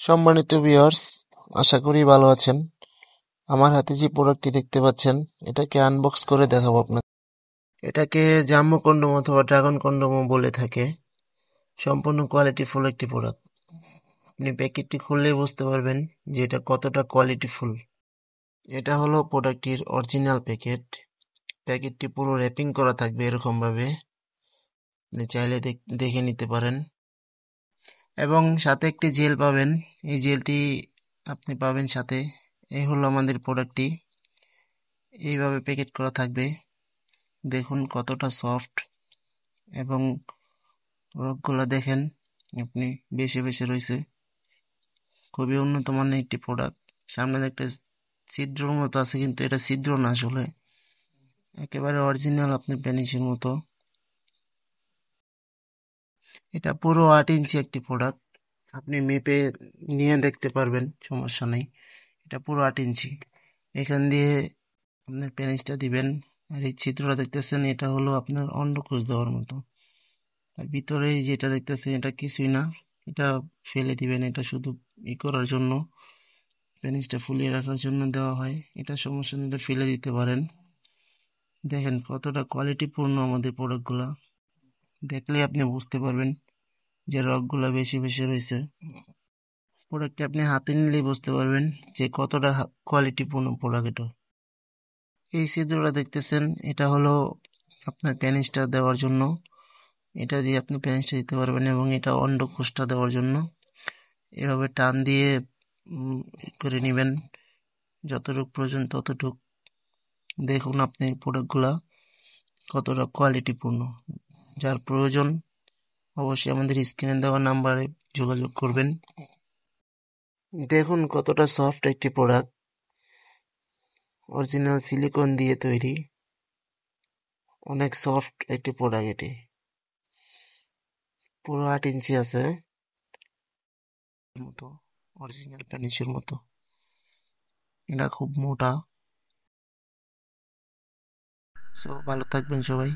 সম্মানিত ভিউয়ার্স, আশা করি ভালো আছেন। আমার হাতে যে প্রোডাক্টটি দেখতে পাচ্ছেন, এটাকে আনবক্স করে দেখাবো আপনাদের। এটাকে জাম্বো কন্ডোম অথবা ড্রাগন কন্ডোমও বলে থাকে। সম্পূর্ণ কোয়ালিটিফুল একটি প্রোডাক্ট। আপনি প্যাকেটটি খুললেই বুঝতে পারবেন যে এটা কতটা কোয়ালিটিফুল। এটা হলো প্রোডাক্টটির অরিজিনাল প্যাকেট। প্যাকেটটি পুরো র্যাপিং করা থাকবে এরকম ভাবে, আপনি চাইলে দেখে নিতে পারেন। এবং সাথে একটি জেল পাবেন। এই জেলটি আপনি পাবেন সাথে। এই হলো আমাদের প্রোডাক্টটি। এইভাবে প্যাকেট করা থাকবে। দেখুন কতটা সফট এবং রগগুলা দেখেন আপনি, বেশি বেশি রয়েছে। খুবই উন্নত মানের একটি প্রোডাক্ট। সামনে একটা ছিদ্রর মতো আছে, কিন্তু এটা ছিদ্র না, আসলে একেবারে অরিজিনাল আপনার পেনিসের মতো। এটা পুরো 8 ইঞ্চি একটি প্রোডাক্ট। আপনি মেপে নিয়ে দেখতে পারবেন, সমস্যা নেই। এটা পুরো 8 ইঞ্চি। এখান দিয়ে আপনার পেনিসটা দিবেন। আর এই ছিদ্রটা দেখতেছেন, এটা হলো আপনার অন্ডকোষ দেওয়ার মতো। আর ভিতরে যেটা দেখতেছেন এটা কিছুই না, এটা ফেলে দিবেন। এটা শুধু করার জন্য, পেনিসটা ফুলিয়ে রাখার জন্য দেওয়া হয়। এটা সমস্যা নেই, এটা ফেলে দিতে পারেন। দেখেন কতটা কোয়ালিটিপূর্ণ আমাদের প্রোডাক্টগুলা। দেখলে আপনি বুঝতে পারবেন যে রগগুলা বেশি বেশি রয়েছে। প্রোডাক্টটি আপনি হাতে নিলেই বুঝতে পারবেন যে কতটা কোয়ালিটিপূর্ণ প্রোডাক্ট এটা। এই ছিদ্রটা দেখতেছেন, এটা হলো আপনার পেনিসটা দেওয়ার জন্য। এটা দিয়ে আপনি পেনিসটা দিতে পারবেন, এবং এটা অন্ডকোষটা দেওয়ার জন্য। এভাবে টান দিয়ে করে নেবেন, যতটুক প্রয়োজন ততটুক। দেখুন আপনি প্রোডাক্টগুলা কতটা কোয়ালিটিপূর্ণ। যার প্রয়োজন অবশ্যই আমাদের স্ক্রিনে দেওয়া নাম্বারে যোগাযোগ করবেন। দেখুন কতটা সফট একটি প্রোডাক্ট, অরিজিনাল সিলিকন দিয়ে তৈরি। অনেক সফট একটি প্রোডাক্ট এটি। পুরো 8 ইঞ্চি আছে মতো, অরিজিনাল পেনিসের মতো। এটা খুব মোটা। সো ভালো থাকবেন সবাই।